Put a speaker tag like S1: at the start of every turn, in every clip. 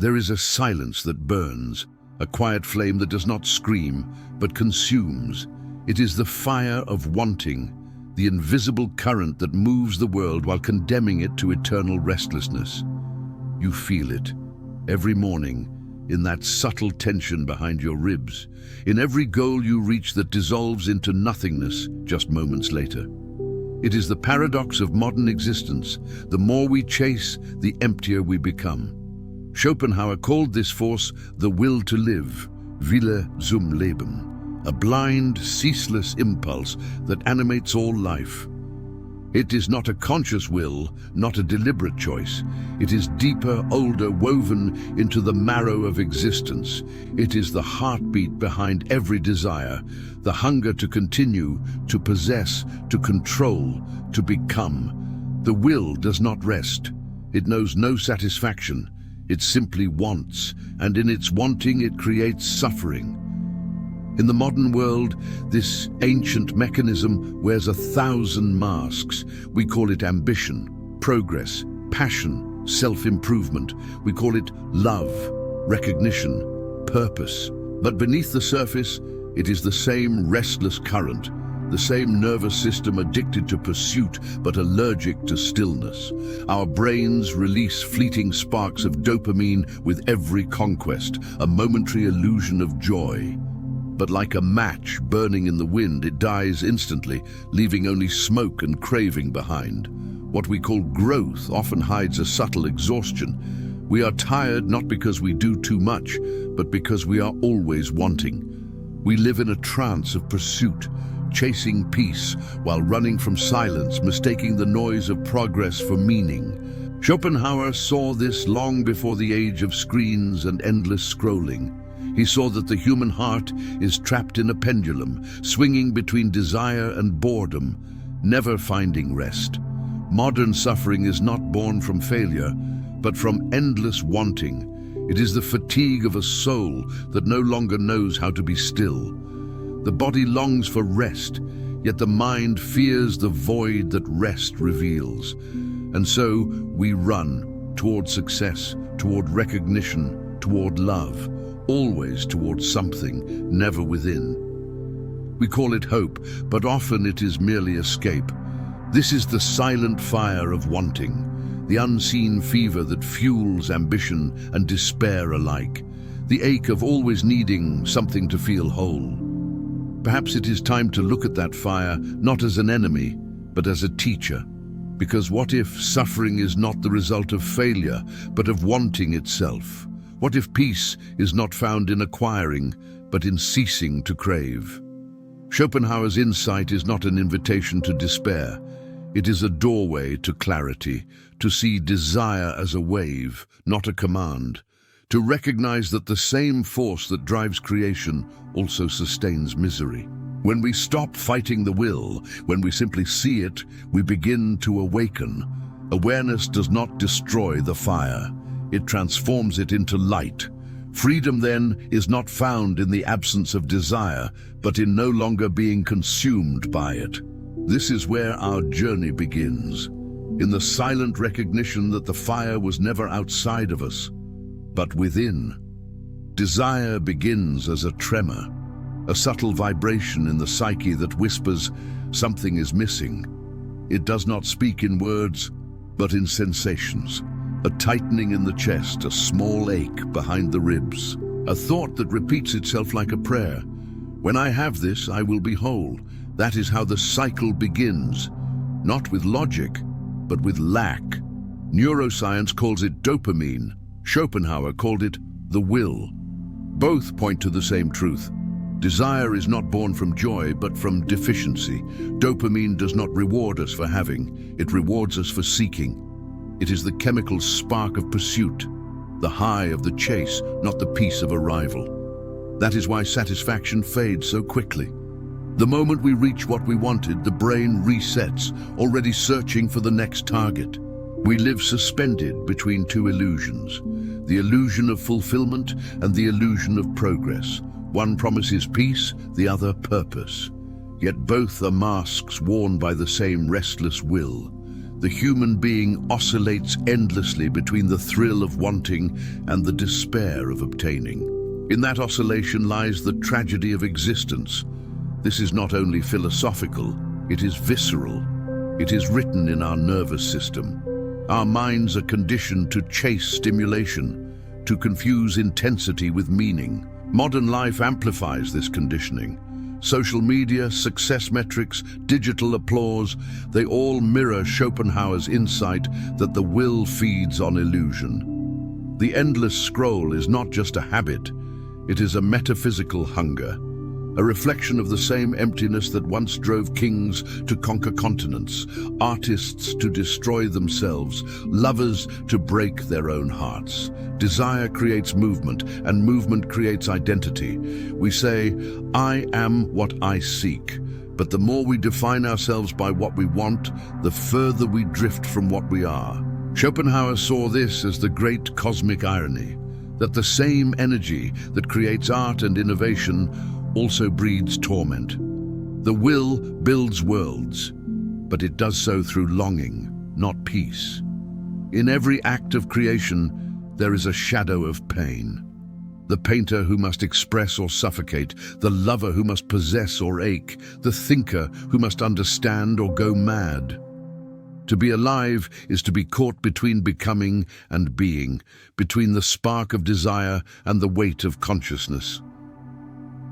S1: There is a silence that burns, a quiet flame that does not scream, but consumes. It is the fire of wanting, the invisible current that moves the world while condemning it to eternal restlessness. You feel it, every morning, in that subtle tension behind your ribs, in every goal you reach that dissolves into nothingness just moments later. It is the paradox of modern existence. The more we chase, the emptier we become. Schopenhauer called this force the will to live, Wille zum Leben, a blind, ceaseless impulse that animates all life. It is not a conscious will, not a deliberate choice. It is deeper, older, woven into the marrow of existence. It is the heartbeat behind every desire, the hunger to continue, to possess, to control, to become. The will does not rest. It knows no satisfaction. It simply wants, and in its wanting it creates suffering. In the modern world, this ancient mechanism wears 1,000 masks. We call it ambition, progress, passion, self-improvement. We call it love, recognition, purpose. But beneath the surface, it is the same restless current, the same nervous system addicted to pursuit but allergic to stillness. Our brains release fleeting sparks of dopamine with every conquest, a momentary illusion of joy. But like a match burning in the wind, it dies instantly, leaving only smoke and craving behind. What we call growth often hides a subtle exhaustion. We are tired not because we do too much, but because we are always wanting. We live in a trance of pursuit, chasing peace while running from silence, mistaking the noise of progress for meaning. Schopenhauer saw this long before the age of screens and endless scrolling. He saw that the human heart is trapped in a pendulum, swinging between desire and boredom, never finding rest. Modern suffering is not born from failure, but from endless wanting. It is the fatigue of a soul that no longer knows how to be still. The body longs for rest, yet the mind fears the void that rest reveals. And so we run toward success, toward recognition, toward love, always toward something, never within. We call it hope, but often it is merely escape. This is the silent fire of wanting, the unseen fever that fuels ambition and despair alike, the ache of always needing something to feel whole. Perhaps it is time to look at that fire not as an enemy, but as a teacher. Because what if suffering is not the result of failure, but of wanting itself? What if peace is not found in acquiring, but in ceasing to crave? Schopenhauer's insight is not an invitation to despair. It is a doorway to clarity, to see desire as a wave, not a command, to recognize that the same force that drives creation also sustains misery. When we stop fighting the will, when we simply see it, we begin to awaken. Awareness does not destroy the fire. It transforms it into light. Freedom, then, is not found in the absence of desire, but in no longer being consumed by it. This is where our journey begins, in the silent recognition that the fire was never outside of us, but within. Desire begins as a tremor, a subtle vibration in the psyche that whispers something is missing. It does not speak in words, but in sensations. A tightening in the chest, a small ache behind the ribs, a thought that repeats itself like a prayer. When I have this, I will be whole. That is how the cycle begins, not with logic, but with lack. Neuroscience calls it dopamine. Schopenhauer called it the will. Both point to the same truth. Desire is not born from joy, but from deficiency. Dopamine does not reward us for having, it rewards us for seeking. It is the chemical spark of pursuit, the high of the chase, not the peace of arrival. That is why satisfaction fades so quickly. The moment we reach what we wanted, the brain resets, already searching for the next target. We live suspended between two illusions, the illusion of fulfillment and the illusion of progress. One promises peace, the other purpose. Yet both are masks worn by the same restless will. The human being oscillates endlessly between the thrill of wanting and the despair of obtaining. In that oscillation lies the tragedy of existence. This is not only philosophical, it is visceral. It is written in our nervous system. Our minds are conditioned to chase stimulation, to confuse intensity with meaning. Modern life amplifies this conditioning. Social media, success metrics, digital applause, they all mirror Schopenhauer's insight that the will feeds on illusion. The endless scroll is not just a habit, it is a metaphysical hunger, a reflection of the same emptiness that once drove kings to conquer continents, artists to destroy themselves, lovers to break their own hearts. Desire creates movement, and movement creates identity. We say, "I am what I seek." But the more we define ourselves by what we want, the further we drift from what we are. Schopenhauer saw this as the great cosmic irony, that the same energy that creates art and innovation also breeds torment. The will builds worlds, but it does so through longing, not peace. In every act of creation, there is a shadow of pain. The painter who must express or suffocate, the lover who must possess or ache, the thinker who must understand or go mad. To be alive is to be caught between becoming and being, between the spark of desire and the weight of consciousness.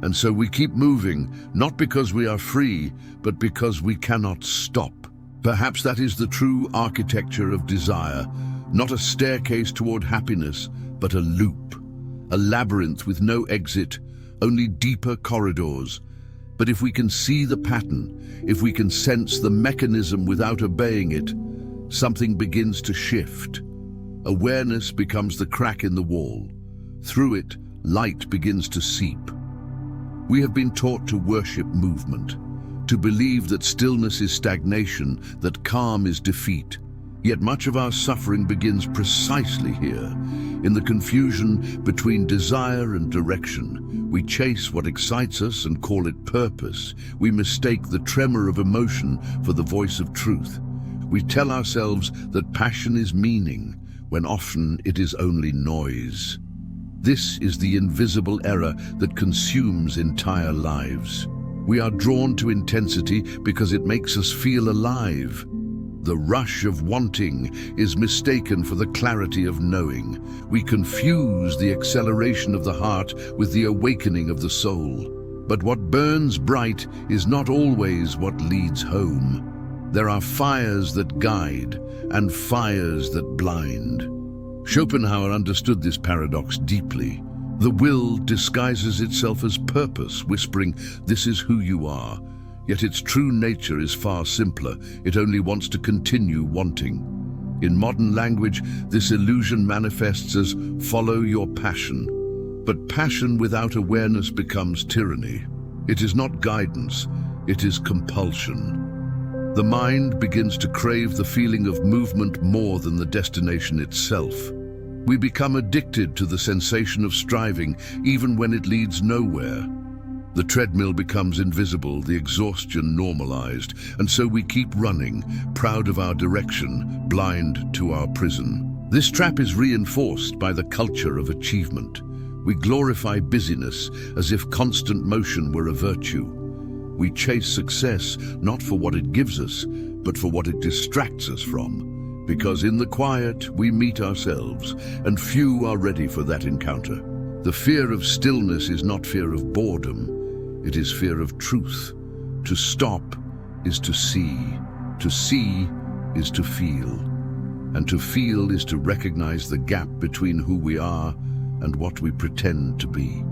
S1: And so we keep moving, not because we are free, but because we cannot stop. Perhaps that is the true architecture of desire, not a staircase toward happiness, but a loop, a labyrinth with no exit, only deeper corridors. But if we can see the pattern, if we can sense the mechanism without obeying it, something begins to shift. Awareness becomes the crack in the wall. Through it, light begins to seep. We have been taught to worship movement, to believe that stillness is stagnation, that calm is defeat. Yet much of our suffering begins precisely here, in the confusion between desire and direction. We chase what excites us and call it purpose. We mistake the tremor of emotion for the voice of truth. We tell ourselves that passion is meaning, when often it is only noise. This is the invisible error that consumes entire lives. We are drawn to intensity because it makes us feel alive. The rush of wanting is mistaken for the clarity of knowing. We confuse the acceleration of the heart with the awakening of the soul. But what burns bright is not always what leads home. There are fires that guide and fires that blind. Schopenhauer understood this paradox deeply. The will disguises itself as purpose, whispering, "This is who you are." Yet its true nature is far simpler. It only wants to continue wanting. In modern language, this illusion manifests as "follow your passion." But passion without awareness becomes tyranny. It is not guidance, it is compulsion. The mind begins to crave the feeling of movement more than the destination itself. We become addicted to the sensation of striving, even when it leads nowhere. The treadmill becomes invisible, the exhaustion normalized, and so we keep running, proud of our direction, blind to our prison. This trap is reinforced by the culture of achievement. We glorify busyness as if constant motion were a virtue. We chase success not for what it gives us, but for what it distracts us from. Because in the quiet, we meet ourselves, and few are ready for that encounter. The fear of stillness is not fear of boredom, it is fear of truth. To stop is to see. To see is to feel. And to feel is to recognize the gap between who we are and what we pretend to be.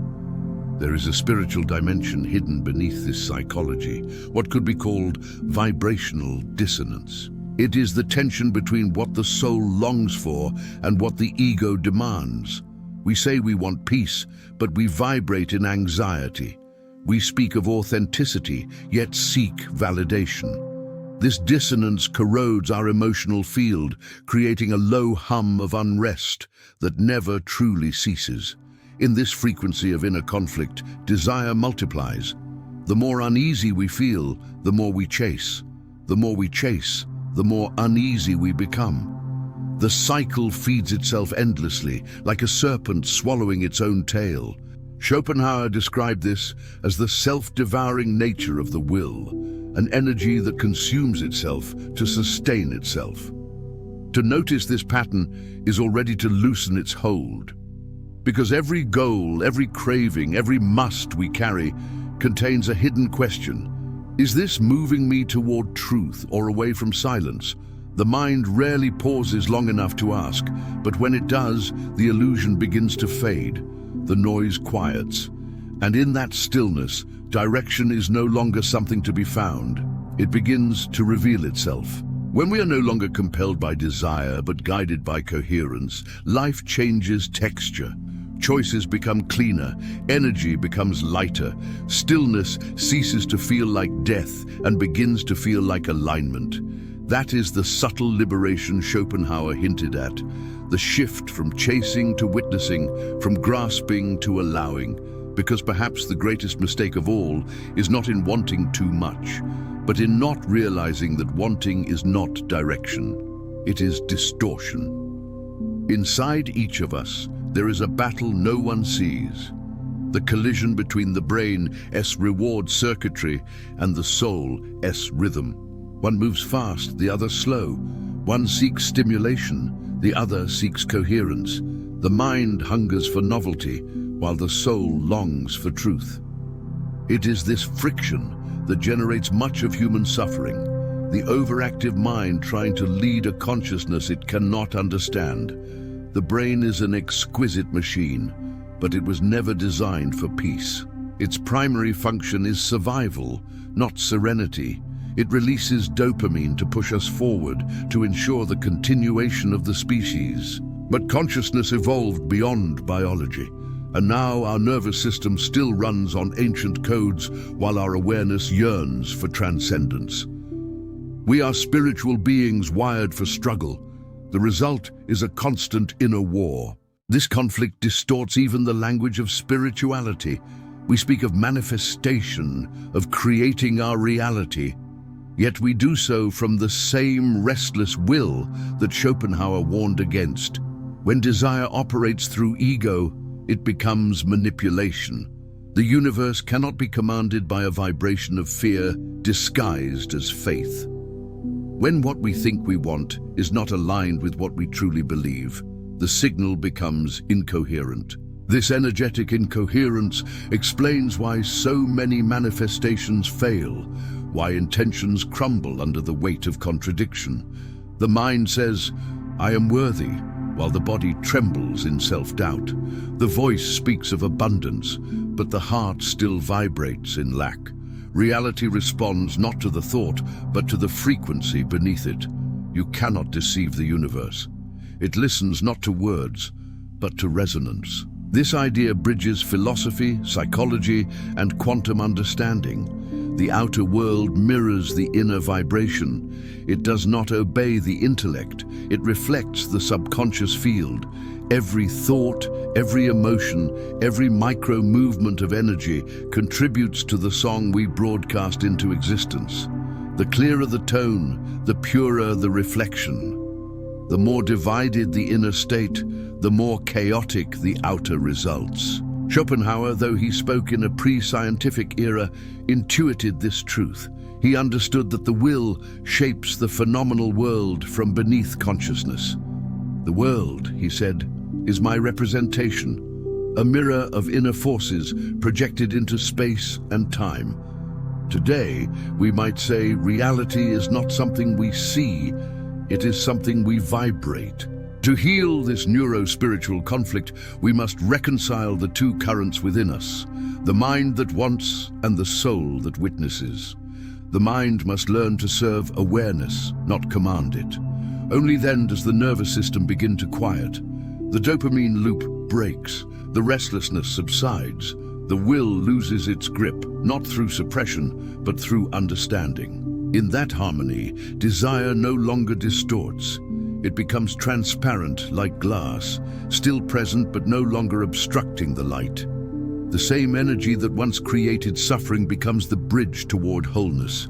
S1: There is a spiritual dimension hidden beneath this psychology, what could be called vibrational dissonance. It is the tension between what the soul longs for and what the ego demands. We say we want peace, but we vibrate in anxiety. We speak of authenticity, yet seek validation. This dissonance corrodes our emotional field, creating a low hum of unrest that never truly ceases. In this frequency of inner conflict, desire multiplies. The more uneasy we feel, the more we chase. The more we chase, the more uneasy we become. The cycle feeds itself endlessly, like a serpent swallowing its own tail. Schopenhauer described this as the self-devouring nature of the will, an energy that consumes itself to sustain itself. To notice this pattern is already to loosen its hold, because every goal, every craving, every must we carry contains a hidden question. Is this moving me toward truth or away from silence? The mind rarely pauses long enough to ask, but when it does, the illusion begins to fade. The noise quiets, and in that stillness, direction is no longer something to be found. It begins to reveal itself. When we are no longer compelled by desire, but guided by coherence, life changes texture. Choices become cleaner, energy becomes lighter, stillness ceases to feel like death and begins to feel like alignment. That is the subtle liberation Schopenhauer hinted at, the shift from chasing to witnessing, from grasping to allowing, because perhaps the greatest mistake of all is not in wanting too much, but in not realizing that wanting is not direction, it is distortion. Inside each of us, there is a battle no one sees, the collision between the brain's reward circuitry and the soul's rhythm. One moves fast, the other slow. One seeks stimulation, the other seeks coherence. The mind hungers for novelty, while the soul longs for truth. It is this friction that generates much of human suffering, the overactive mind trying to lead a consciousness it cannot understand. The brain is an exquisite machine, but it was never designed for peace. Its primary function is survival, not serenity. It releases dopamine to push us forward, to ensure the continuation of the species. But consciousness evolved beyond biology, and now our nervous system still runs on ancient codes while our awareness yearns for transcendence. We are spiritual beings wired for struggle. The result is a constant inner war. This conflict distorts even the language of spirituality. We speak of manifestation, of creating our reality. Yet we do so from the same restless will that Schopenhauer warned against. When desire operates through ego, it becomes manipulation. The universe cannot be commanded by a vibration of fear disguised as faith. When what we think we want is not aligned with what we truly believe, the signal becomes incoherent. This energetic incoherence explains why so many manifestations fail, why intentions crumble under the weight of contradiction. The mind says, "I am worthy," while the body trembles in self-doubt. The voice speaks of abundance, but the heart still vibrates in lack. Reality responds not to the thought, but to the frequency beneath it. You cannot deceive the universe. It listens not to words, but to resonance. This idea bridges philosophy, psychology, and quantum understanding. The outer world mirrors the inner vibration. It does not obey the intellect. It reflects the subconscious field. Every thought, every emotion, every micro-movement of energy contributes to the song we broadcast into existence. The clearer the tone, the purer the reflection. The more divided the inner state, the more chaotic the outer results. Schopenhauer, though he spoke in a pre-scientific era, intuited this truth. He understood that the will shapes the phenomenal world from beneath consciousness. The world, he said, is my representation, a mirror of inner forces projected into space and time. Today, we might say reality is not something we see, it is something we vibrate. To heal this neuro-spiritual conflict, we must reconcile the two currents within us, the mind that wants and the soul that witnesses. The mind must learn to serve awareness, not command it. Only then does the nervous system begin to quiet. The dopamine loop breaks, the restlessness subsides, the will loses its grip, not through suppression, but through understanding. In that harmony, desire no longer distorts. It becomes transparent like glass, still present but no longer obstructing the light. The same energy that once created suffering becomes the bridge toward wholeness.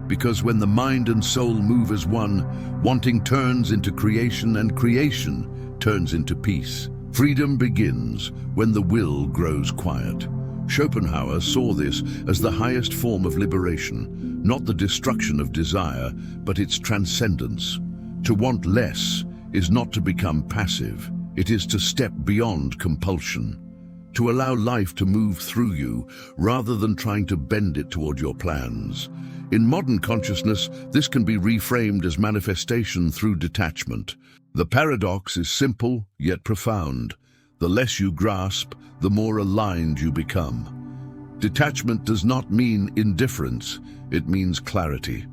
S1: Because when the mind and soul move as one, wanting turns into creation and creation turns into peace. Freedom begins when the will grows quiet. Schopenhauer saw this as the highest form of liberation, not the destruction of desire, but its transcendence. To want less is not to become passive, it is to step beyond compulsion, to allow life to move through you rather than trying to bend it toward your plans. In modern consciousness, this can be reframed as manifestation through detachment. The paradox is simple yet profound. The less you grasp, the more aligned you become. Detachment does not mean indifference, it means clarity.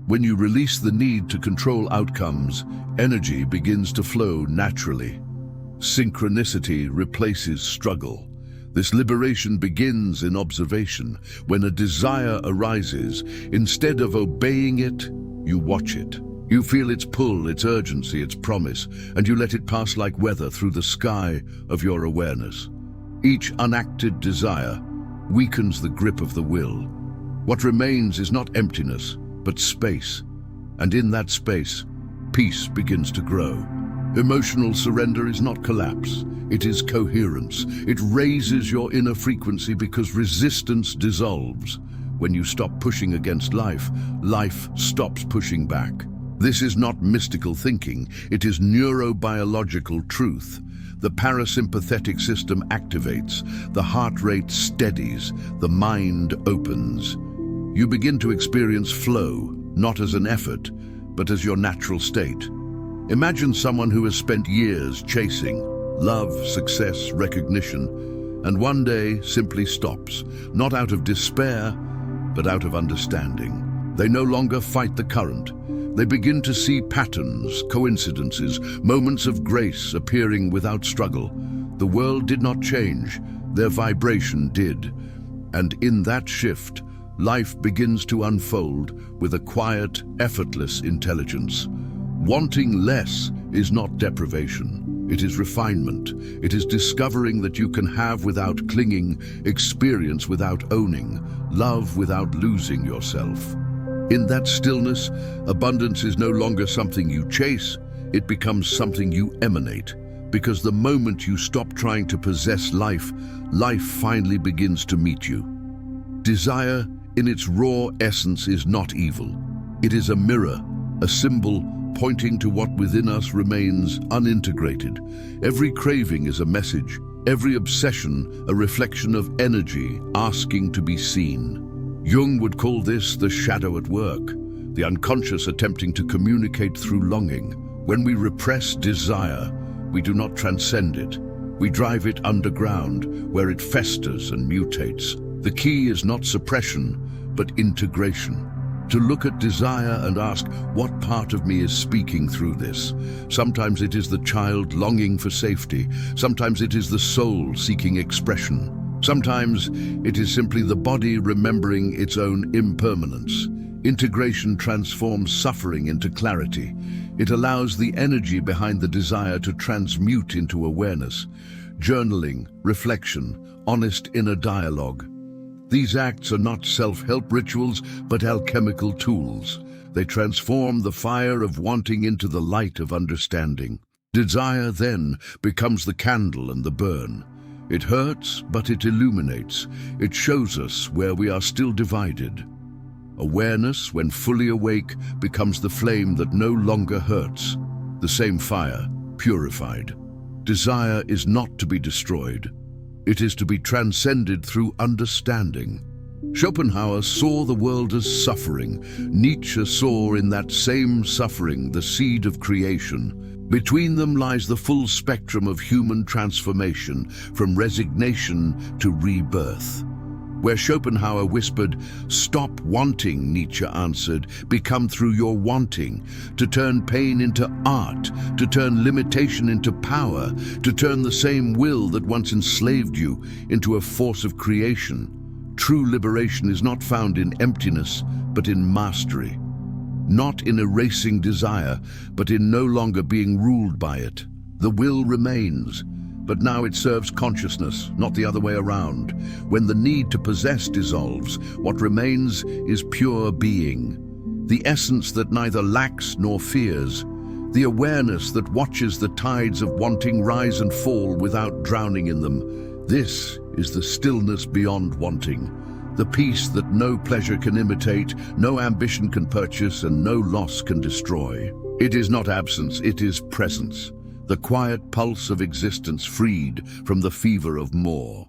S1: When you release the need to control outcomes, energy begins to flow naturally. Synchronicity replaces struggle. This liberation begins in observation. When a desire arises, instead of obeying it, you watch it. You feel its pull, its urgency, its promise, and you let it pass like weather through the sky of your awareness. Each unacted desire weakens the grip of the will. What remains is not emptiness, but space. And in that space, peace begins to grow. Emotional surrender is not collapse, it is coherence. It raises your inner frequency because resistance dissolves. When you stop pushing against life, life stops pushing back. This is not mystical thinking, it is neurobiological truth. The parasympathetic system activates, the heart rate steadies, the mind opens. You begin to experience flow, not as an effort, but as your natural state. Imagine someone who has spent years chasing love, success, recognition, and one day simply stops, not out of despair, but out of understanding. They no longer fight the current. They begin to see patterns, coincidences, moments of grace appearing without struggle. The world did not change, their vibration did. And in that shift, life begins to unfold with a quiet, effortless intelligence. Wanting less is not deprivation. It is refinement. It is discovering that you can have without clinging, experience without owning, love without losing yourself. In that stillness, abundance is no longer something you chase, it becomes something you emanate. Because the moment you stop trying to possess life, life finally begins to meet you. Desire, in its raw essence, is not evil. It is a mirror, a symbol pointing to what within us remains unintegrated. Every craving is a message, every obsession a reflection of energy asking to be seen. Jung would call this the shadow at work, the unconscious attempting to communicate through longing. When we repress desire, we do not transcend it. We drive it underground, where it festers and mutates. The key is not suppression, but integration. To look at desire and ask, what part of me is speaking through this? Sometimes it is the child longing for safety. Sometimes it is the soul seeking expression. Sometimes it is simply the body remembering its own impermanence. Integration transforms suffering into clarity. It allows the energy behind the desire to transmute into awareness. Journaling, reflection, honest inner dialogue. These acts are not self-help rituals, but alchemical tools. They transform the fire of wanting into the light of understanding. Desire then becomes the candle and the burn. It hurts, but it illuminates. It shows us where we are still divided. Awareness, when fully awake, becomes the flame that no longer hurts. The same fire, purified. Desire is not to be destroyed. It is to be transcended through understanding. Schopenhauer saw the world as suffering. Nietzsche saw in that same suffering the seed of creation. Between them lies the full spectrum of human transformation, from resignation to rebirth. Where Schopenhauer whispered, "Stop wanting," Nietzsche answered, "Become through your wanting. To turn pain into art, to turn limitation into power, to turn the same will that once enslaved you into a force of creation." True liberation is not found in emptiness, but in mastery. Not in erasing desire, but in no longer being ruled by it. The will remains, but now it serves consciousness, not the other way around. When the need to possess dissolves, what remains is pure being. the essence that neither lacks nor fears, the awareness that watches the tides of wanting rise and fall without drowning in them. This is the stillness beyond wanting, the peace that no pleasure can imitate, no ambition can purchase, and no loss can destroy. It is not absence, it is presence, the quiet pulse of existence freed from the fever of more.